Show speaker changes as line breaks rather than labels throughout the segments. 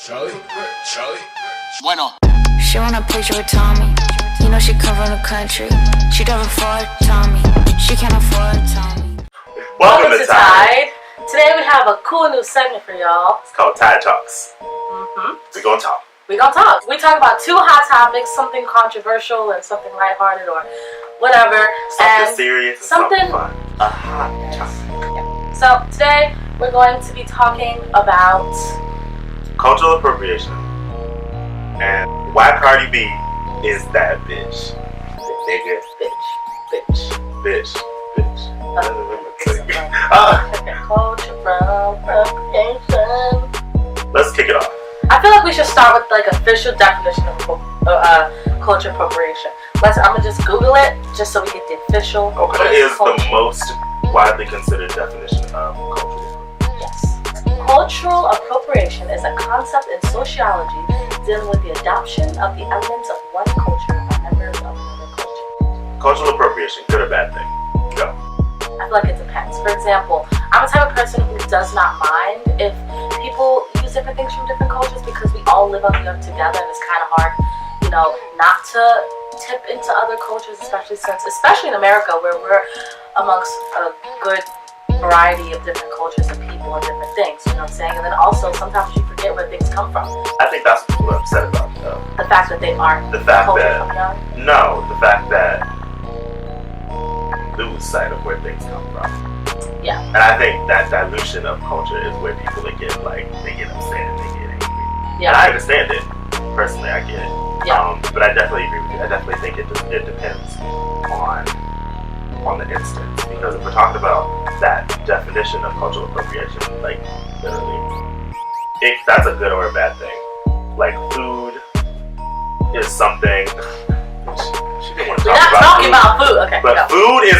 Bueno.
She want a picture with Tommy. You know she come from the country. She don't afford Tommy. She can't afford Tommy.
Welcome to Tide.
Today we have a cool new segment for y'all.
It's called Tide Talks. We gonna talk.
We talk about two hot topics, something controversial and something lighthearted or whatever.
Something
and
serious,
something
fun. A hot topic.
Yeah. So today we're going to be talking about
Cultural appropriation. And why Cardi B is that bitch. Nigga. Bitch.
Cultural appropriation.
Let's kick it off.
I feel like we should start with like official definition of culture appropriation. I'm gonna just Google it just so we get the official.
Okay. What is the most widely considered definition of cultural appropriation?
Cultural appropriation is a concept in sociology dealing with the adoption of the elements of one culture by members of another culture.
Cultural appropriation, good or bad thing? Go.
I feel like it depends. For example, I'm the type of person who does not mind if people use different things from different cultures because we all live on the earth together and it's kind of hard, not to tip into other cultures, especially in America where we're amongst a good variety of different cultures and people and different things, you know what I'm saying? And then also sometimes you forget where things come from.
I think that's what people are upset about, though.
The fact that they aren't
the fact
culture
that
from young?
No, the fact that lose sight of where things come from.
Yeah.
And I think that dilution of culture is where people they get upset and they get angry.
Yeah.
And I understand it. Personally, I get it.
Yeah.
But I definitely agree with you. I definitely think it depends on the instance, because if we're talking about that definition of cultural appropriation, like literally, that's a good or a bad thing. Like food is something. She didn't want to
We're not talking about food. Okay.
But food is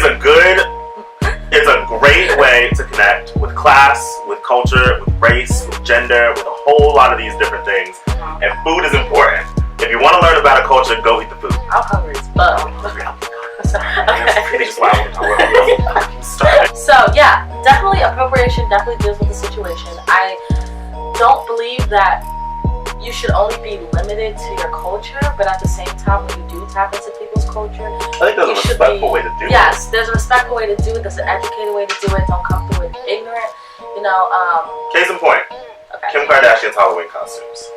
it's a great way to connect with class, with culture, with race, with gender, with a whole lot of these different things. And food is important. If you want to learn about a culture, go eat the food.
I'm hungry as fuck. So yeah, definitely appropriation definitely deals with the situation. I don't believe that you should only be limited to your culture, but at the same time, when you do tap into people's culture,
I think there's a respectful way to do it.
Yes, there's a respectful way to do it. There's an educated way to do it. Don't come through it ignorant.
Case in point,
okay.
Kim Kardashian's Halloween costumes.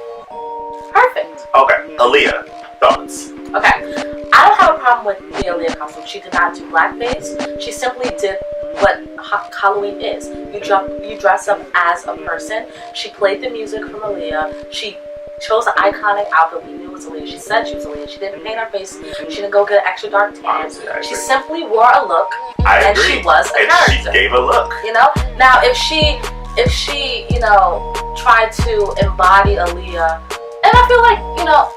Perfect.
Okay, Aaliyah, thoughts?
Okay, I don't have a problem with the Aaliyah costume. She did not do blackface. She simply did what Halloween is. You dress up as a person. She played the music from Aaliyah. She chose an iconic outfit. We knew it was Aaliyah. She said she was Aaliyah. She didn't paint her face. She didn't go get an extra dark tan.
Honestly,
she simply wore a look.
I
and
agree.
She was a character.
She gave a look.
Now if she tried to embody Aaliyah. And I feel like,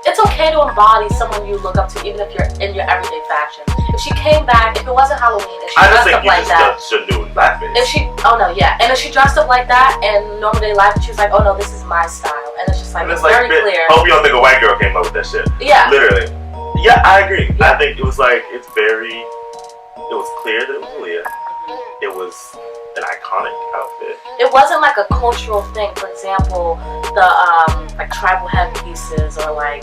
it's okay to embody someone you look up to, even if you're in your everyday fashion. If she came back, if it wasn't Halloween, and she dressed up like that.
I just think you shouldn't do blackface.
And if she dressed up like that in normal day life, and she was like, oh no, this is my style. And it's just like, it's very clear.
Hope you don't think a white girl came up with that shit.
Yeah.
Literally. Yeah, I agree. Yeah. I think it was like, it was clear that it was Aaliyah. It was an iconic outfit. It
wasn't like a cultural thing. For example, the like tribal headpieces or like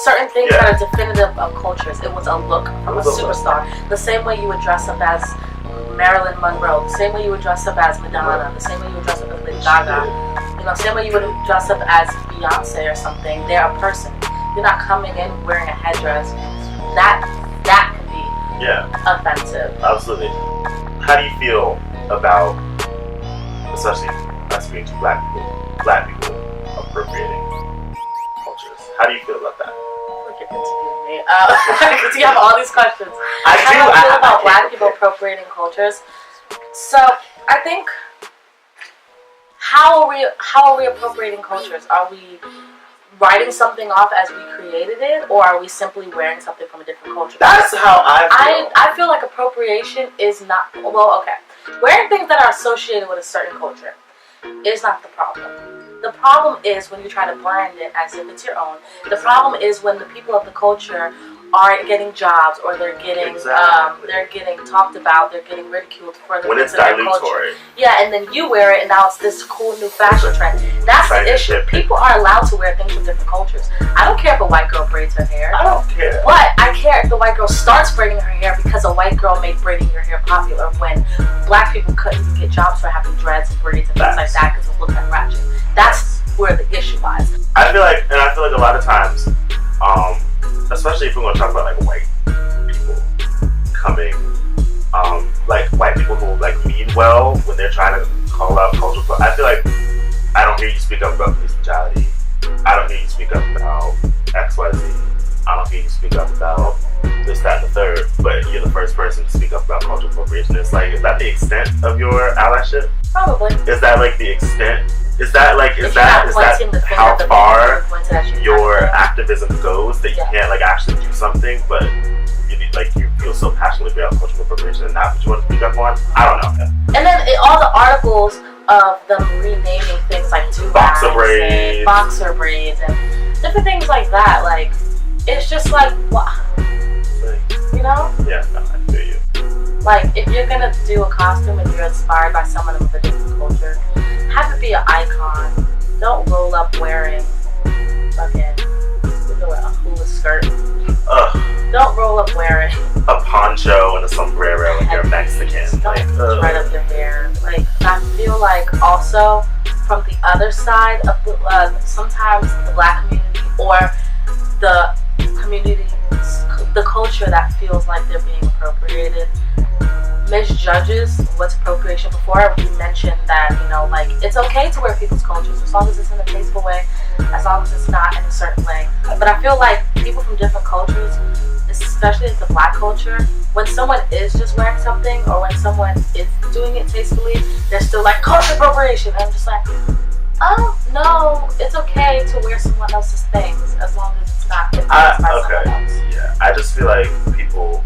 certain things that are definitive of cultures. It was a look from a superstar. The same way you would dress up as Marilyn Monroe, the same way you would dress up as Madonna, the same way you would dress up as Lady Gaga, the same way you would dress up as Beyonce or something. They're a person. You're not coming in wearing a headdress. That can be offensive.
Absolutely. How do you feel about, especially us being two black people appropriating cultures? How do you feel about that?
Look, you're interviewing me. Because you have all these questions. How do you feel about black people appropriating cultures? So I think, how are we appropriating cultures? Are we writing something off as we created it, or are we simply wearing something from a different culture?
That's how I feel.
I feel like appropriation is not, wearing things that are associated with a certain culture is not the problem. The problem is when you try to brand it as if it's your own. The problem is when the people of the culture aren't getting jobs, or they're getting they're getting talked about, they're getting ridiculed for the
when it's dilutory.
Yeah, and then you wear it, and now it's this cool new fashion trend. That's the issue. People are allowed rare things from different cultures. I don't care if a white girl braids her hair.
I don't care.
But I care if the white girl starts braiding her hair because a white girl made braiding your hair popular when black people couldn't even get jobs for having dreads and braids and things like that because it was looked at ratchet. That's where the issue lies.
I feel like a lot of times, especially if we're going to talk about like white people coming, like white people who like mean well when they're trying to call out cultural. I feel like I don't hear you speak up about police brutality. I don't hear you speak up about XYZ. I don't hear you speak up about this, that, and the third. But you're the first person to speak up about cultural appropriation. It's like, is that the extent of your allyship?
Probably.
Is that like the extent? Is that how far your activism goes that you can't like actually do something, but you feel so passionately about cultural appropriation and that's what you want to speak up on? I don't know.
And then all the articles of them renaming things like
boxer braids
and different things like that, like it's just like what, you know?
Yeah, no, I feel you.
Like if you're gonna do a costume and you're inspired by someone of a different culture, have it be an icon. Don't roll up wearing fucking a hula skirt. Don't roll up wearing
a poncho and a sombrero and you're Mexican.
Don't thread up your hair. Like I feel like also from the other side of the sometimes the black community or the community, the culture that feels like they're being appropriated misjudges what's appropriation. Before we mentioned that, you know, like it's okay to wear people's cultures as long as it's in a tasteful way, as long as it's not in a certain way. But I feel like people from different cultures, especially the black culture, when someone is just wearing something or when someone is doing it tastefully, they're still like cultural appropriation. And I'm just like, oh no, it's okay to wear someone else's things as long as it's not influenced by someone else.
Yeah, I just feel like people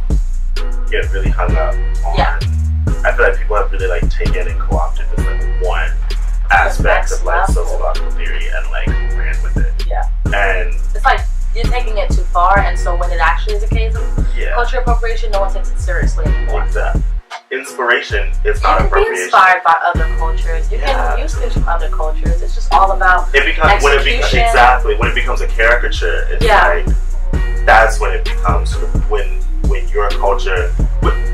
get really hung up on.
Yeah.
I feel like people have really like taken and co-opted this like one aspect of like sociological theory and like ran with it.
Yeah.
And
it's like you're taking it too far, and so when it actually is a case of cultural appropriation, no one takes it seriously anymore.
Exactly. Inspiration is not
you
appropriation.
You can be inspired by other cultures. You can use things from other cultures. It's just all about execution.
When it becomes a caricature, it's like that's when it becomes when your culture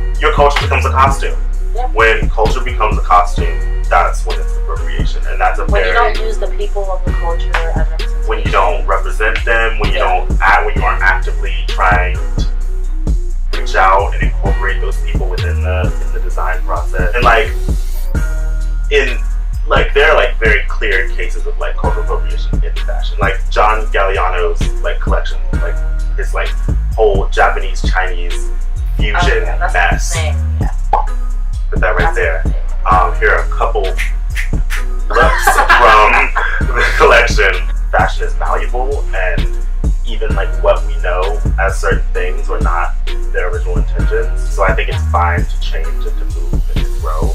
becomes a costume. Yeah. When culture becomes a costume, that's when it's appropriation, and that's
when you don't use the people of the culture as representation.
When you don't represent them, when you when you aren't actively trying to reach out and incorporate those people within the design process, and there are like very clear cases of like cultural appropriation in fashion, like John Galliano's like collection, like his like whole Japanese Chinese fusion mess. Put that right there. Here are a couple looks from the collection. Fashion is malleable, and even like what we know as certain things were not their original intentions. So I think it's fine to change and to move and to grow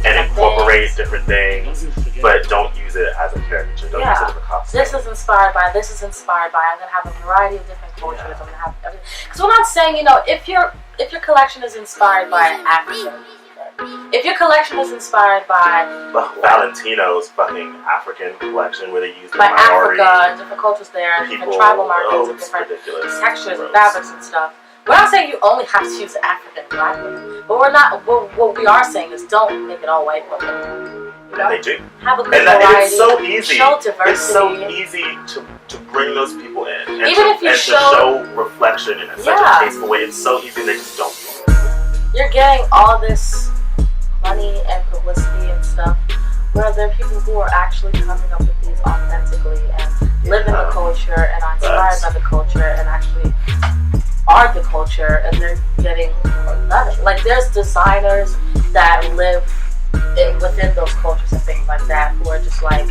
and incorporate different things, but don't use it as a caricature. Don't use it as a costume.
This is inspired by. This is inspired by. I'm gonna have a variety of different cultures. I'm gonna have everything. Because we're not saying, you know, if your collection is inspired by African. If your collection is inspired by
Valentino's fucking African collection where they use
by Africa and different cultures there, and different tribal markets and different textures and fabrics and stuff. We're not saying you only have to use African black women, but we're not. What we are saying is don't make it all white women. You know?
They do.
Have a good variety.
It's so easy.
Show diversity.
It's so easy to bring those people in, and
to
show reflection in such a tasteful way. It's so easy. They just don't do it.
You're getting all this money and publicity and stuff, where there are people who are actually coming up with these authentically and live in the culture and are inspired by the culture and actually are the culture, and they're getting nothing. Like there's designers that live within those cultures and things like that who are just like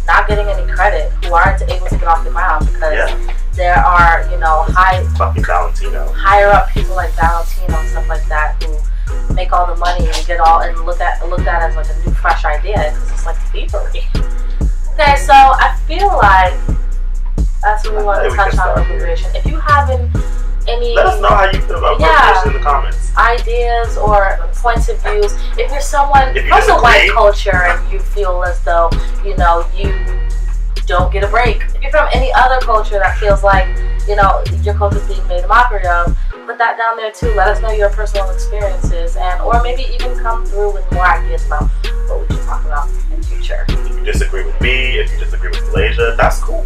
not getting any credit, who aren't able to get off the ground because there are, you know, higher up people like Valentino and stuff like that who make all the money and get all and look at as like a new fresh idea because it's like thievery. Okay, so I feel like that's what we want to touch on appropriation. If you haven't any,
let us know how you feel about appropriation in the comments.
Ideas or points of views. If you're someone from the white culture and you feel as though, you know, you don't get a break. If you're from any other culture that feels like, you know, your culture's being made a mockery of, put that down there too. Let us know your personal experiences, and or maybe even come through with more ideas about what we should talk about in the future.
If you disagree with me, if you disagree with Malaysia, that's cool.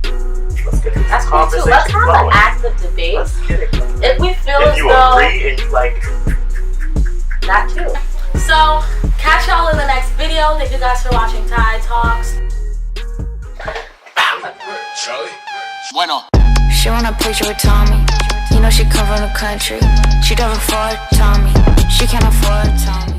Let's get this conversation
too. Let's have
flowing.
an active debate.
Let's get it.
If we feel
if
as
you
though
agree and you like
that too. So catch y'all in the next video. Thank you guys for watching Tide Talks.
Charlie. Bueno.
She want a picture with Tommy. You know she come from the country. She never afford Tommy. She can't afford Tommy.